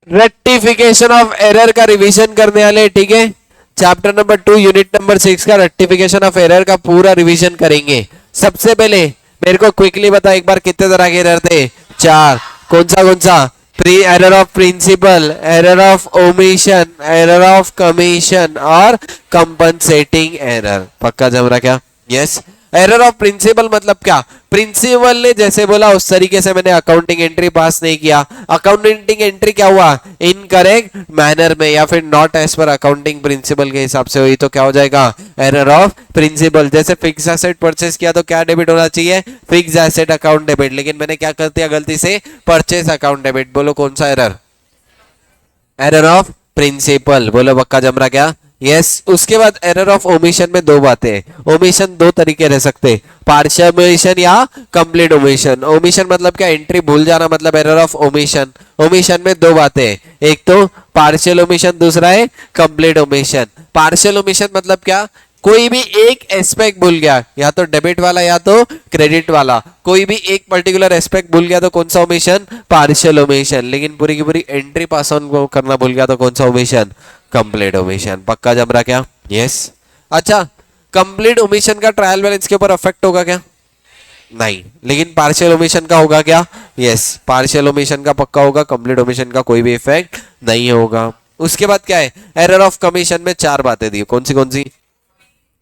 Rectification of error का revision करने वाले, ठीक है। चैप्टर नंबर 2 यूनिट नंबर 6 का रेक्टिफिकेशन ऑफ एरर का पूरा रिवीजन करेंगे। सबसे पहले मेरे को क्विकली बता एक बार कितने तरह के एरर थे? 4। कौन सा? Pre error of principle, error of omission, error of commission और कंपनसेटिंग एरर। पक्का जम रहा क्या? यस। एरर ऑफ प्रिंसिपल मतलब क्या? प्रिंसिपल ने जैसे बोला उस तरीके से मैंने अकाउंटिंग एंट्री पास नहीं किया, अकाउंटिंग एंट्री क्या हुआ? इनकरेक्ट मैनर में या फिर not as per accounting principle के हिसाब से हुई, तो क्या हो जाएगा? Error of principle. जैसे फिक्स एसेट परचेस किया तो क्या डेबिट होना चाहिए? फिक्स एसेट अकाउंट डेबिट, लेकिन मैंने क्या कर दिया गलती से? Purchase account debit. बोलो कौन सा एरर? Error of principal. बोलो पक्का जम रहा क्या? यस। उसके बाद एरर ऑफ ओमिशन में दो बातें हैं। ओमिशन दो तरीके रह सकते, पार्शियल ओमिशन या कंप्लीट ओमिशन। ओमिशन मतलब क्या? एंट्री भूल जाना, मतलब एरर ऑफ ओमिशन। ओमिशन में दो बातें हैं, एक तो पार्शियल ओमिशन, दूसरा है कंप्लीट ओमिशन। पार्शियल ओमिशन मतलब क्या? कोई भी एक एस्पेक्ट भूल गया, या तो डेबिट वाला या तो क्रेडिट वाला, कोई भी एक पर्टिकुलर एस्पेक्ट भूल गया तो कौन सा ओमिशन? Partial omission. लेकिन पूरी की पूरी एंट्री पास ऑन करना भूल गया तो कौन सा ओमिशन? Complete omission. पक्का जम रहा क्या? यस। अच्छा, कंप्लीट ओमिशन का ट्रायल बैलेंस के ऊपर अफेक्ट होगा क्या? नहीं। लेकिन पार्शियल ओमिशन का होगा क्या? यस। पार्शियल ओमिशन का पक्का होगा, कंप्लीट ओमिशन का कोई भी इफेक्ट नहीं होगा। उसके बाद क्या है? एरर ऑफ कमीशन में 4 बातें दी, कौन सी?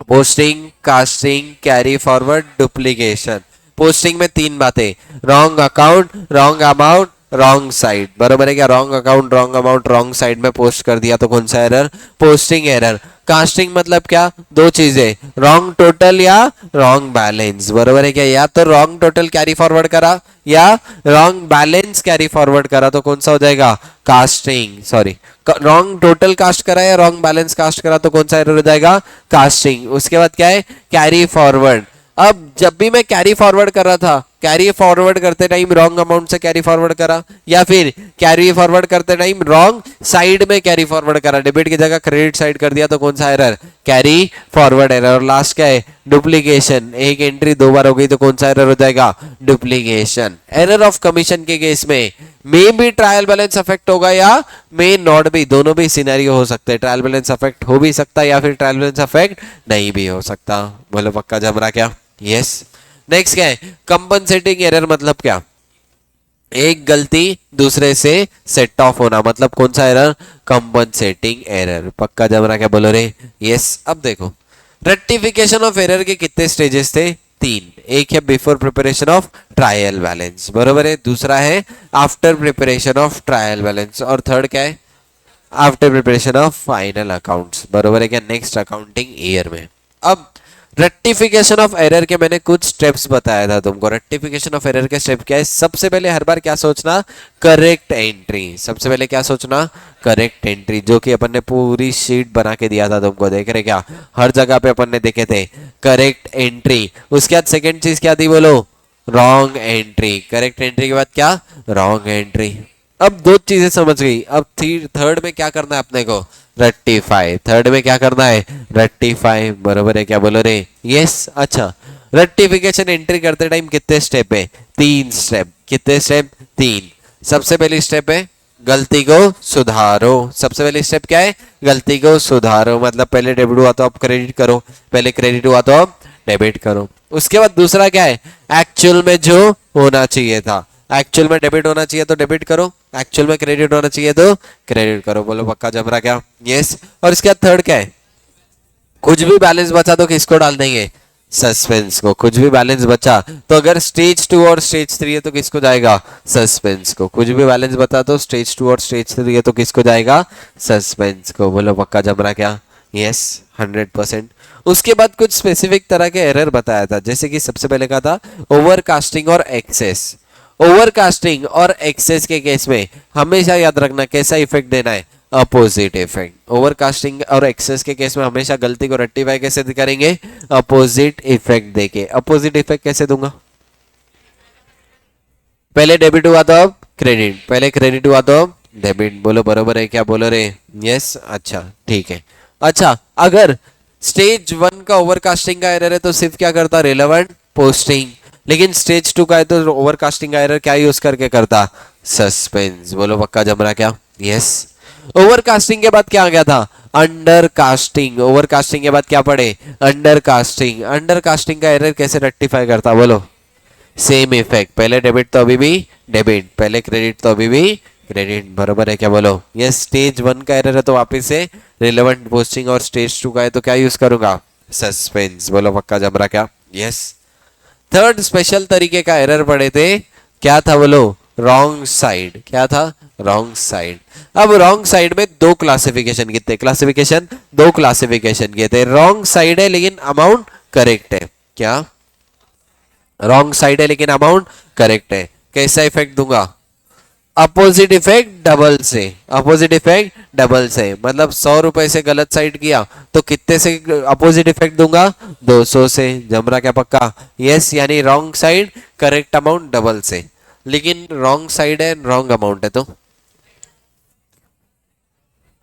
Posting, casting, carry forward, duplication. Posting में 3 बातें, wrong account, wrong amount, wrong side. बरोबर है क्या? Wrong account, wrong amount, wrong side में पोस्ट कर दिया तो कौन सा एरर? Posting error. कास्टिंग मतलब क्या? दो चीजें, रॉन्ग टोटल या रॉन्ग बैलेंस। बरोबर है क्या? या तो रॉन्ग टोटल कैरी फॉरवर्ड करा या रॉन्ग बैलेंस कैरी फॉरवर्ड करा तो कौन सा हो जाएगा? Casting. Sorry, wrong total cast करा या रॉन्ग बैलेंस कास्ट करा तो कौन सा एरर हो जाएगा? कास्टिंग। उसके बाद क्या है? Carry forward. अब जब भी मैं कैरी फॉरवर्ड कर रहा था, कैरी फॉरवर्ड करते टाइम रॉन्ग अमाउंट से कैरी फॉरवर्ड करा, या फिर कैरी फॉरवर्ड करते टाइम रॉन्ग साइड में कैरी फॉरवर्ड करा, डेबिट की जगह क्रेडिट साइड कर दिया तो कौन सा एरर? Carry forward error. और लास्ट क्या है? डुप्लीकेशन। एक एंट्री 2 बार हो गई तो कौन सा एरर हो जाएगा? डुप्लीकेशन। एरर ऑफ कमीशन के केस में मे भी ट्रायल बैलेंस अफेक्ट होगा या मे नॉट भी, दोनों भी सिनेरियो हो सकते हैं। ट्रायल बैलेंस अफेक्ट हो भी सकता है या फिर ट्रायल बैलेंस अफेक्ट नहीं भी हो सकता। बोलो पक्का जम रहा क्या? यस। नेक्स्ट क्या है? कंपनसेटिंग एरर मतलब क्या? एक गलती दूसरे से सेट ऑफ होना, मतलब कौन सा एरर? Compensating error. पक्का जम रहा क्या? बोलो रे यस। अब देखो, रेक्टिफिकेशन ऑफ एरर के कितने स्टेजेस थे? 3। एक है before preparation of trial balance, बरोबर है। दूसरा है after preparation of trial balance, और थर्ड क्या है? After preparation of final accounts, बरोबर है क्या? नेक्स्ट अकाउंटिंग ईयर में। अब रेक्टिफिकेशन ऑफ एरर के मैंने कुछ स्टेप्स बताया था तुमको। रेक्टिफिकेशन ऑफ एरर के स्टेप क्या है? सबसे पहले हर बार क्या सोचना? Correct entry. सबसे पहले क्या सोचना? करेक्ट एंट्री, जो कि अपन ने पूरी शीट बना के दिया था तुमको, देख रहे क्या? हर जगह पे अपन ने देखे थे करेक्ट एंट्री। उसके बाद सेकेंड चीज क्या थी? बोलो, रॉन्ग एंट्री। करेक्ट एंट्री के बाद क्या? Wrong entry. अब दो चीजें समझ गई। अब थर्ड में क्या करना है अपने को? रेक्टिफाई। थर्ड में क्या करना है? रेक्टिफाई। बरोबर है क्या? बोलो रे यस। अच्छा, रेक्टिफिकेशन एंट्री करते टाइम कितने स्टेप है? 3 स्टेप। कितने स्टेप? 3। सबसे पहली स्टेप है गलती को सुधारो। सबसे पहली स्टेप क्या है? गलती को सुधारो, मतलब पहले डेबिट हुआ तो अब क्रेडिट करो, पहले क्रेडिट हुआ तो अब डेबिट करो। उसके बाद दूसरा क्या है? एक्चुअल में जो होना चाहिए था, एक्चुअल में डेबिट होना चाहिए तो डेबिट करो, एक्चुअल में क्रेडिट होना चाहिए तो क्रेडिट करो। बोलो पक्का जम रहा क्या? यस। और इसके बाद थर्ड क्या है? कुछ भी बैलेंस बचा तो किसको डाल देंगे? सस्पेंस को। कुछ भी बैलेंस बचा तो अगर स्टेज 2 और स्टेज 3 है तो किसको जाएगा? सस्पेंस को। कुछ भी बैलेंस बचा तो स्टेज 2 और स्टेज 3 है तो किसको जाएगा? सस्पेंस को। बोलो पक्का जम रहा क्या? यस, 100%। उसके बाद कुछ स्पेसिफिक तरह के एरर बताया था, जैसे कि सबसे पहले कहा था ओवरकास्टिंग और एक्सेस। ओवरकास्टिंग और एक्सेस के केस में हमेशा याद रखना कैसा इफेक्ट देना है? Opposite effect. ओवरकास्टिंग और एक्सेस के केस में हमेशा गलती को रेक्टिफाई कैसे करेंगे? अपोजिट इफेक्ट देके। अपोजिट इफेक्ट कैसे दूंगा? पहले डेबिट हुआ तो अब क्रेडिट, पहले क्रेडिट हुआ तो अब डेबिट। बोलो बरोबर है क्या? बोलो रे यस। अच्छा ठीक है। अच्छा, अगर स्टेज 1 का ओवरकास्टिंग का एरर है तो सिर्फ क्या करता? Relevant posting. लेकिन स्टेज 2 का है तो ओवरकास्टिंग का एरर क्या यूज करके करता? सस्पेंस। बोलो पक्का जम रहा क्या? यस। ओवरकास्टिंग के बाद क्या आ गया था? अंडरकास्टिंग। ओवरकास्टिंग के बाद क्या पढ़े? अंडरकास्टिंग। अंडरकास्टिंग का एरर कैसे रेक्टिफाई करता बोलो? सेम इफेक्ट, पहले डेबिट तो अभी भी डेबिट, पहले क्रेडिट तो अभी भी क्रेडिट, बरोबर है क्या बोलो? यस। स्टेज 1 का एरर है तो वापस से रिलेवेंट पोस्टिंग, और स्टेज 2 का है तो क्या यूज करूंगा? सस्पेंस। बोलो पक्का जम रहा क्या? यस। थर्ड स्पेशल तरीके का एरर पढ़े थे, क्या था बोलो? Wrong side. क्या था? Wrong side. अब रॉन्ग साइड में दो क्लासिफिकेशन किए, क्लासिफिकेशन दो क्लासिफिकेशन किए थे। रॉन्ग साइड है लेकिन अमाउंट करेक्ट है। क्या? रॉन्ग साइड है लेकिन अमाउंट करेक्ट है। कैसा इफेक्ट दूंगा? अपोजिट इफेक्ट डबल से। अपोजिट इफेक्ट डबल से मतलब 100 रुपए से गलत साइड किया तो कितने से अपोजिट इफेक्ट दूंगा? 200 से। जम रहा क्या पक्का? यस। यानी wrong side correct amount double से, लेकिन रॉन्ग साइड है रॉन्ग अमाउंट है तो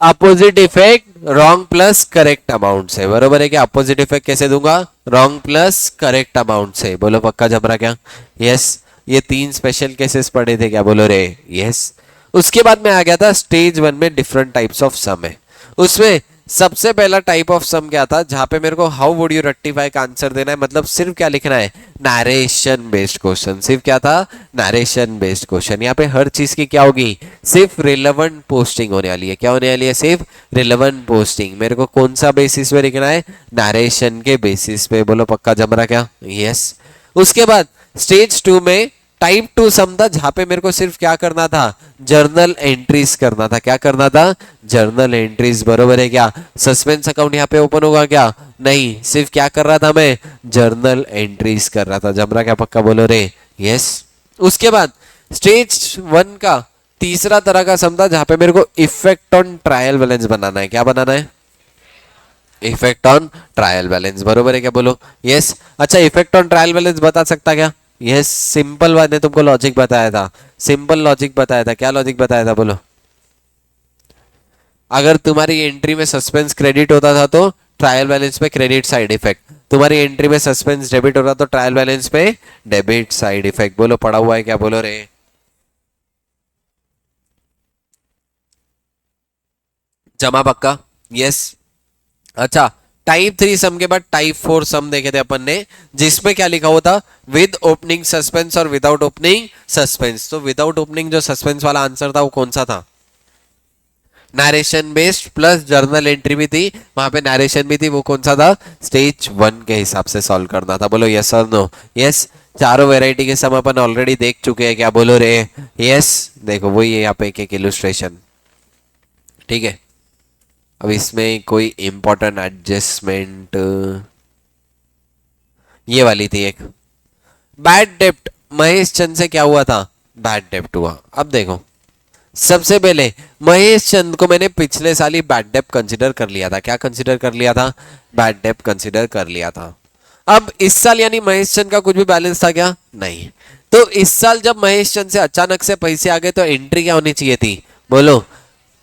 opposite effect wrong plus correct amount से, बरोबर है क्या? अपोजिट इफेक्ट कैसे दूंगा? रॉन्ग प्लस करेक्ट अमाउंट से। बोलो पक्का जम रहा क्या? यस। ये 3 स्पेशल केसेस पढ़े थे क्या बोलो रे? यस। उसके बाद में आ गया था स्टेज 1 में डिफरेंट टाइप्स ऑफ सम है। उसमें सबसे पहला टाइप ऑफ सम क्या था? जहां पे मेरे को हाउ वुड यू रेक्टिफाई का आंसर देना है, मतलब सिर्फ क्या लिखना है? Narration based question. सिर्फ क्या था? Narration based question. यहाँ पे हर चीज की क्या होगी? सिर्फ रिलेवेंट पोस्टिंग होने वाली है। क्या होने वाली है? सिर्फ रिलेवेंट पोस्टिंग। मेरे को कौन सा बेसिस पे लिखना है? नरेशन के बेसिस पे। बोलो पक्का जम रहा क्या? यस। उसके बाद स्टेज 2 में टाइप 2 सम था, जहां पे मेरे को सिर्फ क्या करना था? जर्नल एंट्रीज करना था। क्या करना था? जर्नल एंट्रीज, बरोबर है क्या? सस्पेंस अकाउंट यहाँ पे ओपन होगा क्या? नहीं। सिर्फ क्या कर रहा था मैं? जर्नल एंट्रीज कर रहा था। जम रहा क्या पक्का बोलो रे? यस। उसके बाद स्टेज 1 का तीसरा तरह का सम था, जहां पे मेरे को इफेक्ट ऑन ट्रायल बैलेंस बनाना है। क्या बनाना है? इफेक्ट ऑन ट्रायल बैलेंस, बरोबर है क्या बोलो? यस। अच्छा, इफेक्ट ऑन ट्रायल बैलेंस बता सकता क्या? यस। सिंपल मैंने तुमको लॉजिक बताया था, सिंपल लॉजिक बताया था। क्या लॉजिक बताया था बोलो? अगर तुम्हारी एंट्री में सस्पेंस क्रेडिट होता था तो ट्रायल बैलेंस पे क्रेडिट साइड इफेक्ट, तुम्हारी एंट्री में सस्पेंस डेबिट हो रहा तो ट्रायल बैलेंस पे डेबिट साइड इफेक्ट। बोलो पढ़ा हुआ है क्या बोलो रे? जमा पक्का? यस। अच्छा, टाइप 3 सम के बाद टाइप 4 सम देखे थे अपन ने, जिसमें क्या लिखा हुआ था? विद ओपनिंग सस्पेंस और विदाउट ओपनिंग सस्पेंस। तो विदाउट ओपनिंग जो सस्पेंस वाला आंसर था वो कौन सा था? Narration based plus journal entry भी थी, वहां पे नरेशन भी थी, वो कौन सा था? स्टेज 1 के हिसाब से सॉल्व करना था। बोलो यस और नो? यस। चारों वेराइटी के सम अपन ऑलरेडी देख चुके हैं। क्या बोलो रे? यस। देखो वही है यहाँ पे एक एक इलस्ट्रेशन। ठीक है, अब इसमें कोई इंपॉर्टेंट एडजस्टमेंट ये वाली थी एक। बैड डेप्ट, महेश चंद से क्या हुआ था? बैड डेप्ट हुआ। अब देखो, सबसे पहले महेश चंद को मैंने पिछले साल ही बैड डेप्ट कंसीडर कर लिया था। क्या कंसीडर कर लिया था? बैड डेप्ट कंसीडर कर लिया था। अब इस साल यानी महेश चंद का कुछ भी बैलेंस था क्या? नहीं। तो इस साल जब महेश चंद से अचानक से पैसे आ गए तो एंट्री क्या होनी चाहिए थी? बोलो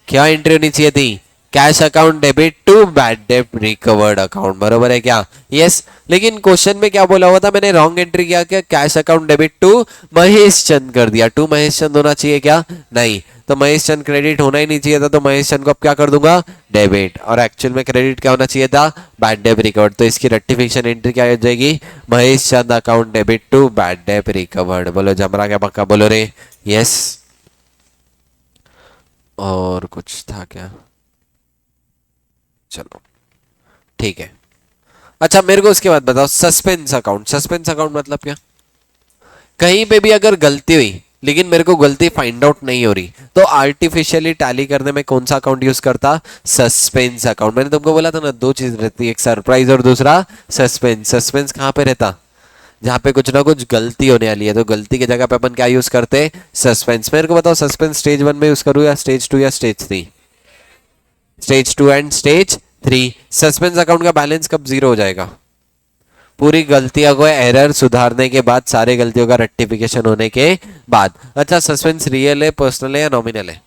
क्या एंट्री होनी चाहिए थी? Cash account debit to bad debt recovered account, बरोबर है क्या? यस। लेकिन क्वेश्चन में क्या बोला हुआ था? मैंने रॉन्ग एंट्री किया, क्या cash account debit to Mahesh Chand कर दिया। टू महेश चंद होना चाहिए क्या? नहीं। तो महेश चंद क्रेडिट होना ही नहीं चाहिए था, तो महेश चंद को अब क्या कर दूंगा? डेबिट। और एक्चुअल में क्रेडिट क्या होना चाहिए था? Bad debt recovered. तो इसकी रेक्टिफिकेशन एंट्री क्या हो जाएगी? Mahesh Chand account debit to bad debt recovered. बोलो जमरा क्या पक्का बोलो रे? यस। और कुछ था क्या? चलो ठीक है। अच्छा, मेरे को उसके बाद बताओ सस्पेंस अकाउंट। सस्पेंस अकाउंट मतलब क्या? कहीं पे भी अगर गलती हुई लेकिन मेरे को गलती फाइंड आउट नहीं हो रही तो आर्टिफिशियली टैली करने में कौन सा अकाउंट यूज करता? Suspense account. मैंने तुमको बोला था ना, दो चीज रहती है, एक सरप्राइज और दूसरा सस्पेंस। सस्पेंस कहां पे रहता? जहां पे कुछ ना कुछ गलती होने वाली है, तो गलती की जगह पे अपन क्या यूज करते? सस्पेंस। मेरे को बताओ सस्पेंस स्टेज 1 में यूज करूं या स्टेज 2 या stage 3? Stage 2 and stage 3। Suspense account का बैलेंस कब जीरो हो जाएगा? पूरी गलतियों को एरर सुधारने के बाद, सारे गलतियों का रेक्टिफिकेशन होने के बाद। अच्छा, सस्पेंस रियल है, पर्सनल है या नॉमिनल है?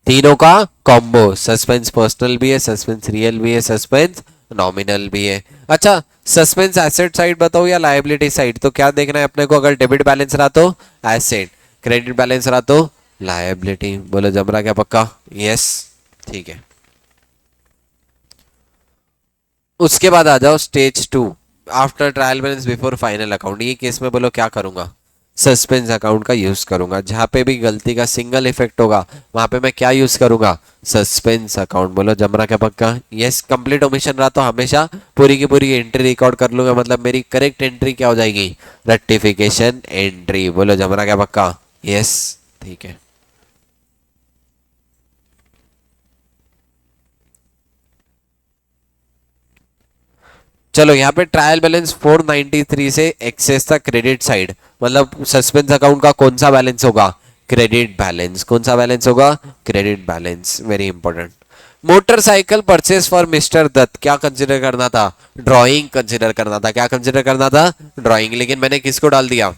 तीनों का कॉम्बो। सस्पेंस पर्सनल भी है, सस्पेंस रियल भी है, सस्पेंस नॉमिनल भी है। अच्छा, सस्पेंस एसेट साइड बताओ या लायबिलिटी साइड? तो क्या देखना है अपने को? अगर डेबिट बैलेंस रहा तो एसेट, क्रेडिट बैलेंस रहा तो लायबिलिटी, बोलो जम रहा क्या पक्का? यस, ठीक है। उसके बाद आ जाओ stage 2, after trial balance before final account. ये केस में बोलो क्या करूंगा? सस्पेंस अकाउंट का यूज करूंगा। जहां पे भी गलती का सिंगल इफेक्ट होगा वहां पे मैं क्या यूज करूंगा? Suspense account. बोलो जमरा क्या पक्का? यस। कंप्लीट ओमिशन रहा तो हमेशा पूरी की पूरी एंट्री रिकॉर्ड कर लूंगा, मतलब मेरी करेक्ट एंट्री क्या हो जाएगी? Rectification entry. बोलो जमरा क्या पक्का? यस, ठीक है। चलो यहाँ पे ट्रायल बैलेंस 493 से एक्सेस था क्रेडिट साइड, मतलब सस्पेंस अकाउंट का कौन सा बैलेंस होगा? Credit balance. कौन सा बैलेंस होगा? Credit balance, very important. Motorcycle purchase for mister Dutt, क्या कंसिडर करना था? ड्राइंग कंसिडर करना था। क्या कंसिडर करना था? ड्राइंग। लेकिन मैंने किसको डाल दिया?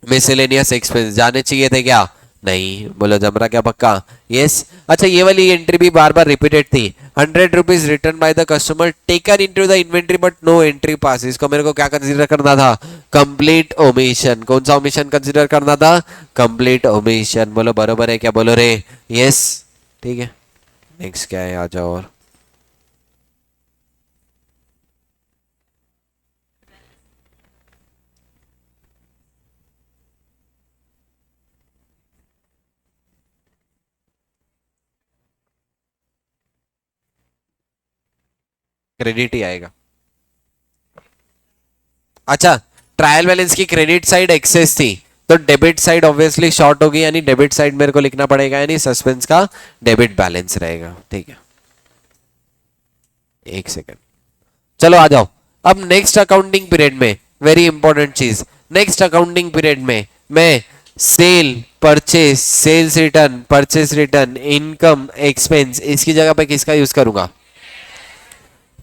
Miscellaneous expense. जाने चाहिए थे क्या? नहीं। बोलो जमरा क्या पक्का? यस। अच्छा, ये वाली एंट्री भी बार बार रिपीटेड थी। 100 rupees return by the customer taken into the inventory but no entry pass. इसको मेरे को क्या कंसीडर करना था? Complete omission. कौन सा ओमिशन कंसीडर करना था? Complete omission. बोलो बरोबर है क्या? बोलो रे। यस, ठीक है। नेक्स्ट क्या है, आ जाओ। और क्रेडिट ही आएगा। अच्छा, ट्रायल बैलेंस की क्रेडिट साइड एक्सेस थी तो डेबिट साइड ऑब्वियसली शॉर्ट होगी, यानी डेबिट साइड मेरे को लिखना पड़ेगा, यानी सस्पेंस का डेबिट बैलेंस रहेगा। ठीक है, एक सेकंड। चलो आ जाओ। अब नेक्स्ट अकाउंटिंग पीरियड में वेरी इंपॉर्टेंट चीज, नेक्स्ट अकाउंटिंग पीरियड में मैं sale, purchase, sales return, purchase return, income, expense, इसकी जगह पे किसका यूज करूंगा?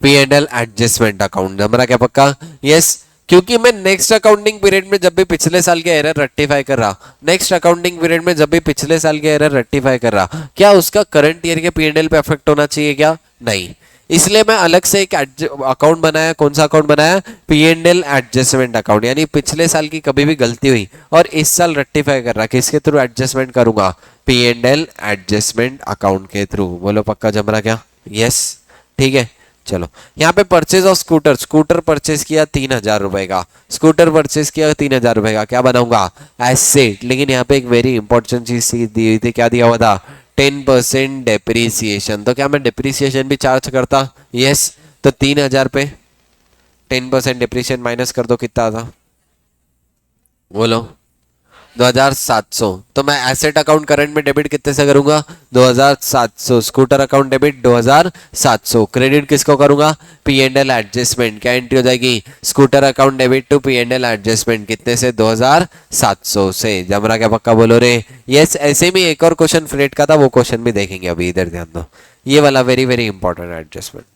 P&L adjustment account. हमारा क्या पक्का? यस। क्योंकि मैं नेक्स्ट अकाउंटिंग पीरियड में जब भी पिछले साल के एरर रेक्टिफाई कर रहा, नेक्स्ट अकाउंटिंग पीरियड में जब भी पिछले साल के एरर रेक्टिफाई कर रहा, क्या उसका करंट ईयर के P&L पे अफेक्ट होना चाहिए क्या? नहीं। इसलिए मैं अलग से एक अकाउंट बनाया। कौन सा अकाउंट बनाया? P&L adjustment account. यानी पिछले साल की कभी भी गलती हुई और इस साल रेक्टिफाई कर रहा, किसके थ्रू एडजस्टमेंट करूंगा? P&L एडजस्टमेंट अकाउंट के थ्रू। बोलो पक्का जमरा क्या? यस, ठीक है। चलो, यहाँ पे purchase of scooter, scooter purchase किया 3,000 रुपए का, स्कूटर परचेज किया 3,000 रुपए का, क्या बनाऊंगा? एसेट। लेकिन यहाँ पे एक वेरी इंपॉर्टेंट चीज दी हुई थी, क्या दिया हुआ था? 10% डेप्रीसिएशन। तो क्या मैं डेप्रीसिएशन भी चार्ज करता? यस। तो 3,000 पे 10% डेप्रीसिएशन माइनस कर दो, कितना था? बोलो। 2,700। तो मैं एसेट अकाउंट करंट में डेबिट कितने से करूंगा? 2,700। Scooter account debit 2,700। क्रेडिट किसको करूंगा? P&L adjustment. क्या एंट्री हो जाएगी? Scooter account debit to P&L adjustment. कितने से? 2,700 से। जमरा क्या पक्का? बोलो रे। यस। ऐसे में एक और क्वेश्चन फ्रेट का था, वो क्वेश्चन भी देखेंगे अभी, इधर ध्यान दो। ये वाला वेरी वेरी इंपॉर्टेंट एडजस्टमेंट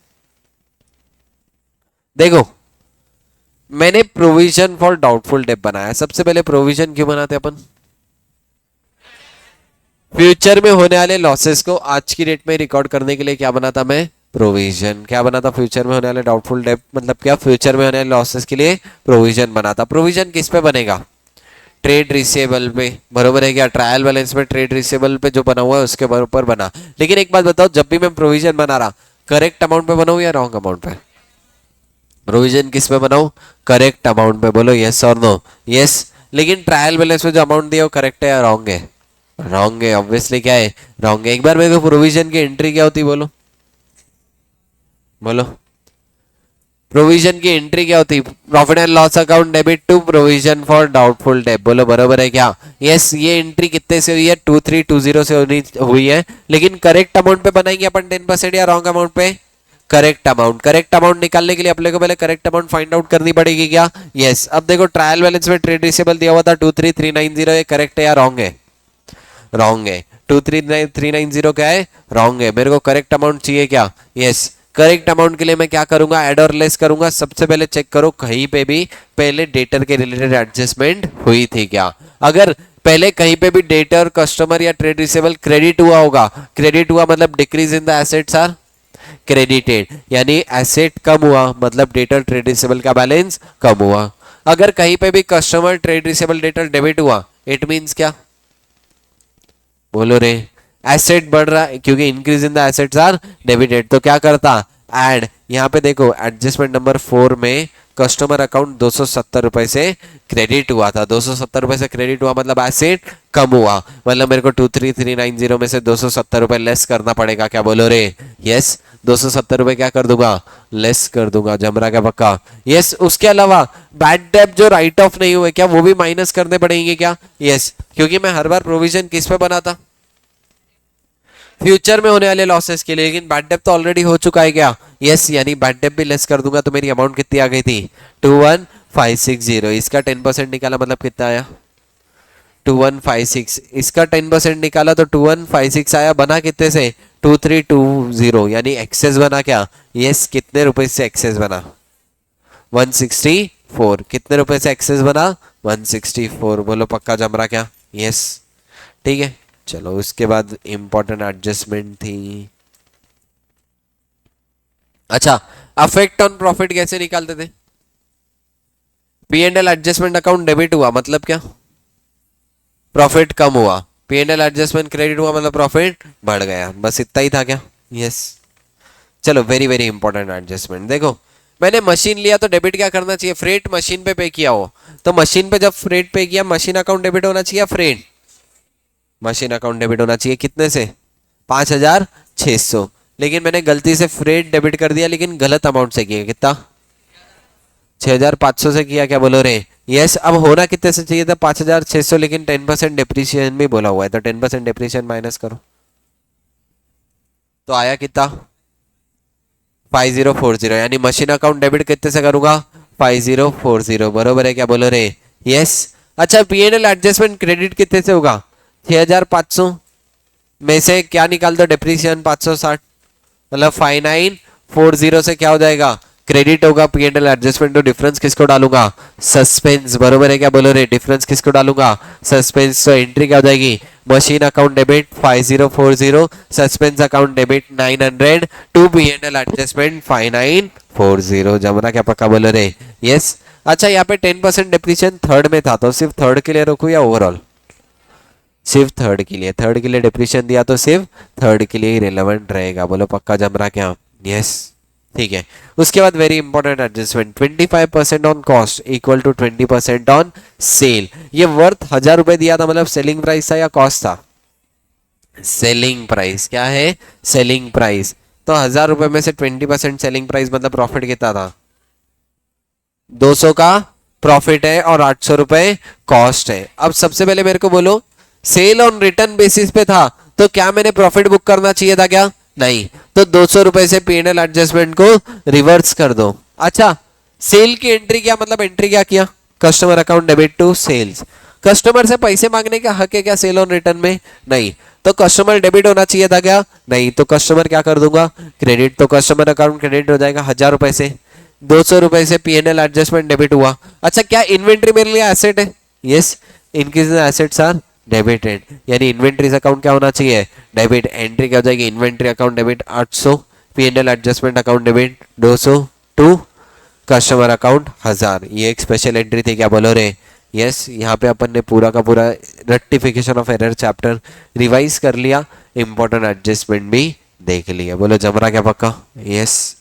देखो। मैंने प्रोविजन फॉर डाउटफुल डेट बनाया। सबसे पहले प्रोविजन क्यों बनाते अपन? फ्यूचर में होने वाले लॉसेस को आज की डेट में रिकॉर्ड करने के लिए क्या बना था मैं? प्रोविजन। क्या बना था? फ्यूचर में होने वाले डाउटफुल डेट, मतलब क्या? फ्यूचर में होने वाले लॉसेस के लिए प्रोविजन बना था। प्रोविजन किस पे बनेगा? ट्रेड रिसीवेबल पे। बरोबर है क्या? ट्रायल बैलेंस में ट्रेड रिसीवेबल पे जो बना हुआ है उसके ऊपर बना। लेकिन एक बात बताओ, जब भी मैं प्रोविजन बना रहा, करेक्ट अमाउंट पे बनाऊं या रॉन्ग अमाउंट पे? प्रोविजन किस पे बनाऊं? करेक्ट अमाउंट पे। बोलो यस और नो? यस। लेकिन ट्रायल बैलेंस में जो अमाउंट दिया वो करेक्ट है या रॉन्ग है? रॉन्ग है। ऑब्वियसली क्या है? रॉन्ग है। एक बार मेरे को प्रोविजन की एंट्री क्या होती? बोलो बोलो। प्रोविजन की एंट्री क्या होती? Profit and loss account debit to provision for doubtful debt. बोलो बरोबर है क्या? यस। ये एंट्री कितने से हुई है? 2320 से हुई है। लेकिन करेक्ट अमाउंट पे बनाएंगे अपन 10% या रॉन्ग अमाउंट पे? Correct amount. करेक्ट अमाउट निकालने के लिए अपने को पहले करेक्ट अमाउंट फाइंड आउट करनी पड़ेगी क्या? यस। अब देखो, ट्रायल बैलेंस में ट्रेड रिसीवेबल दिया हुआ था 23,390, ये करेक्ट है या रॉन्ग है? रॉन्ग है। 23,390 क्या है? रॉन्ग है। मेरे को करेक्ट अमाउंट चाहिए क्या? यस। करेक्ट अमाउंट के लिए मैं क्या करूंगा? ऐड और लेस करूंगा। सबसे पहले चेक करो कहीं पे भी पहले डेटर के रिलेटेड एडजस्टमेंट हुई थी क्या। अगर पहले कहीं पे भी डेटर, कस्टमर या ट्रेड रिसीवेबल क्रेडिट हुआ होगा, क्रेडिट हुआ मतलब decrease in the assets are credited, यानी एसेट कम हुआ मतलब डेटर ट्रेड रिसीवेबल का बैलेंस कम हुआ। अगर कहीं पे भी customer, trade receivable, debtor debit हुआ, इट मींस क्या? बोलो रे। एसेट बढ़ रहा है क्योंकि increase in the assets are debited, तो क्या करता, ऐड। यहाँ पे देखो एडजस्टमेंट नंबर 4 में कस्टमर अकाउंट 270 रुपए से क्रेडिट हुआ था, 270 रुपए से क्रेडिट हुआ मतलब एसेट कम हुआ, मतलब मेरे को 23390 में से 270 रुपए लेस करना पड़ेगा, क्या बोलो रे। यस 270 रुपए क्या कर दूंगा, लेस कर दूंगा, जम रहा क्या पक्का। यस उसके अलावा बैड डेब्ट जो राइट ऑफ नहीं हुए क्या वो भी माइनस करने पड़ेंगे क्या। यस क्योंकि मैं हर बार प्रोविजन किस पे बनाता, फ्यूचर में होने वाले लॉसेस के लिए, लेकिन बैड डेब्ट तो ऑलरेडी हो चुका है क्या। यस यानी बैड डेब्ट भी लेस कर दूंगा तो मेरी अमाउंट कितनी आ गई थी 21560, इसका 10% निकाला मतलब कितना आया 2156, इसका 10% निकाला तो 2156 आया, बना कितने से 2320, यानी एक्सेस बना क्या। यस कितने रुपए से एक्सेस बना 164, कितने रुपए से एक्सेस बना 164, बोलो पक्का जम रहा क्या। यस ठीक है चलो उसके बाद इंपॉर्टेंट एडजस्टमेंट थी। अच्छा अफेक्ट ऑन प्रॉफिट कैसे निकालते थे, P and L adjustment account debit हुआ मतलब क्या, प्रॉफिट कम हुआ, P and L adjustment credit हुआ मतलब प्रॉफिट बढ़ गया, बस इतना ही था क्या। यस चलो वेरी वेरी इंपॉर्टेंट एडजस्टमेंट। देखो मैंने मशीन लिया तो डेबिट क्या करना चाहिए, फ्रेट मशीन पे किया हो, तो मशीन पे जब फ्रेट पे किया मशीन अकाउंट डेबिट होना चाहिए, फ्रेट मशीन अकाउंट डेबिट होना चाहिए, कितने से 5600, लेकिन मैंने गलती से फ्रेट डेबिट कर दिया लेकिन गलत अमाउंट से किया, कितना 6500 से किया, क्या बोलो रे। यस अब होना कितने से चाहिए था 5600, लेकिन 10% डिप्रिशिएशन भी बोला हुआ है, तो 10% डिप्रिशिएशन माइनस करो तो आया कितना 5040, यानी मशीन अकाउंट डेबिट कितने से करूंगा 5040, बरोबर है क्या बोलो रे। यस अच्छा P N L adjustment credit कितने से होगा 6500 में से क्या निकाल दो डिप्रिशिएशन 560, मतलब 5940 से क्या हो जाएगा क्रेडिट होगा पी एंड एल एडजस्टमेंट, तो डिफरेंस किसको डालूंगा सस्पेंस, बरोबर है क्या बोलो रे, डिफरेंस किसको डालूंगा सस्पेंस, तो एंट्री क्या हो जाएगी machine account debit 5040, suspense account debit 900 to P and L adjustment 5940, जमना क्या पक्का बोलो रे। यस अच्छा यहाँ पे 10% डिप्रिशिएशन थर्ड में था, तो सिर्फ थर्ड के लिए रखूँ या ओवरऑल, सिर्फ थर्ड के लिए, थर्ड के लिए डिप्रिशिएशन दिया तो सिर्फ थर्ड के लिए ही रिलेवेंट रहेगा, बोलो पक्का जम रहा क्या। यस ठीक है उसके बाद very important adjustment 25% on cost equal to 20% on sale, ये वर्थ 1000 रुपए दिया था मतलब सेलिंग प्राइस था या कॉस्ट था, सेलिंग प्राइस, क्या है सेलिंग प्राइस, तो 1000 रुपए में से 20% सेलिंग प्राइस मतलब प्रॉफिट कितना था 200 का प्रॉफिट है और 800 रुपए कॉस्ट है। अब सबसे पहले मेरे को बोलो सेल ऑन रिटर्न बेसिस पे था तो क्या मैंने प्रॉफिट बुक करना चाहिए था क्या, नहीं, तो 200 रुपए से पीएनएल एडजस्टमेंट को रिवर्स कर दो। अच्छा सेल की एंट्री क्या, मतलब एंट्री क्या किया customer account debit to sales, कस्टमर से पैसे मांगने का हक है क्या सेल ऑन रिटर्न में, नहीं, तो कस्टमर डेबिट होना चाहिए था क्या, नहीं, तो कस्टमर क्या कर दूंगा क्रेडिट, तो कस्टमर अकाउंट क्रेडिट हो जाएगा 1000 रुपए से, 200 रुपए से पीएनएल एडजस्टमेंट डेबिट हुआ। अच्छा क्या इन्वेंट्री मेरे लिए एसेट है, yes increase assets are debited, यानी इन्वेंट्रीज अकाउंट क्या होना चाहिए डेबिट, एंट्री क्या हो जाएगी inventory account debit 800, PNL adjustment account debit 200 to customer account 1000, ये एक स्पेशल एंट्री थी, क्या बोलो रे। यस यहाँ पे अपन ने पूरा का पूरा rectification of error chapter revise कर लिया, इंपॉर्टेंट एडजस्टमेंट भी देख लिया, बोलो जमरा क्या पक्का। यस